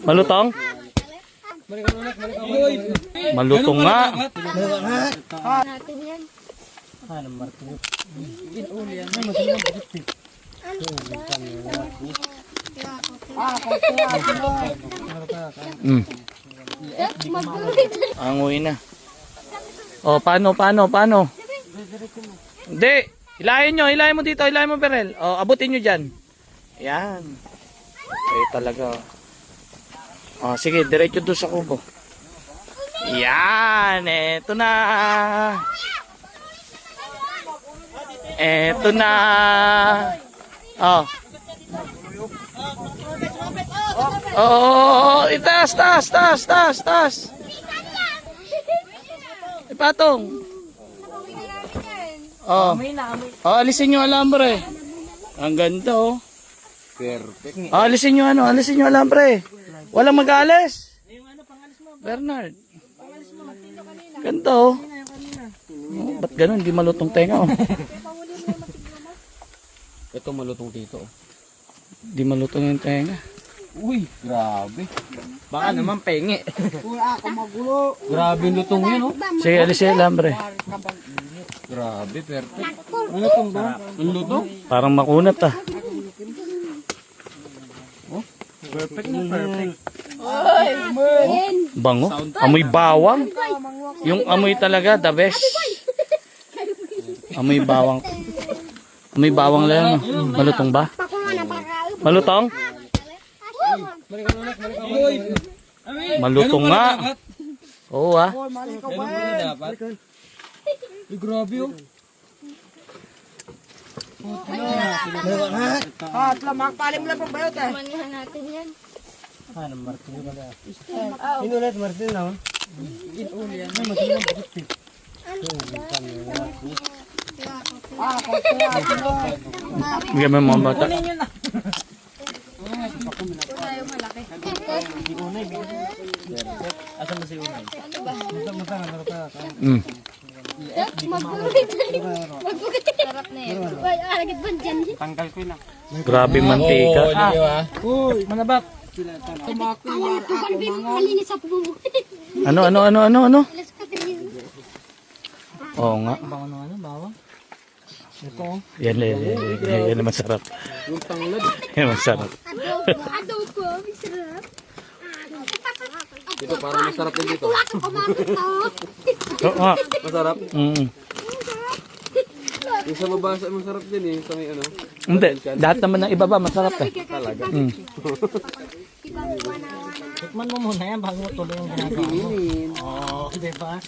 Malutong? Malutong nga. Natin yan. Mm. Angoy na. Oh, paano? Hindi. Hilahin mo dito, hilahin mo, Perel. Oh, abutin nyo dyan. Yan. Eh, talaga. Oh, sige, diretso doon sa kubo. Yan, eto na. Eto na. Oh. Oh, itaas. Ipatong. Oh. Oh, alisin nyo alambre. Ang ganda, oh. Perfect. Oh, alisin nyo alambre. Walang mag-alis. Bernard. Ganda, oh. Oh, ba't ganun? Di malutong tenga, oh. Ito malutong dito. Di malutong yung tenga. Uy, grabe. Baka naman penge. Grabe lutong yun, oh. Sige, alisin yung alambre. Grabe, perfect. Ang lutong ba? Ang lutong? Parang makunat, ah. Perfect na perfect. Bango. Amoy bawang. Yung amoy talaga, the best. Amoy bawang. Amoy bawang lang. No? Malutong ba? Malutong? Malutong nga. Oo, ah. Grabe, oh. Manihan natin yan. Bigyan mo yung mga bata. Asan na si Unay? Mm. Sarap na yan. Ay, agad ba dyan? Tanggal ko na. Grabe mantika. Uy, manabak. Malinis sa pumungo. Ano? Oo nga. Bawang? Ito, oh. Yan masarap. Yung tanglad. Yan masarap. Adobo, masarap. Ito, parang masarap din dito. Oo nga. Masarap? Mm. Yung sa baba, masarap din eh. Sa may ano. Hindi. Lahat naman ng ibaba masarap eh. Talaga. Mm. Tikman mo muna yan bago mo tuloy yung ginagawa mo. Oo, di ba?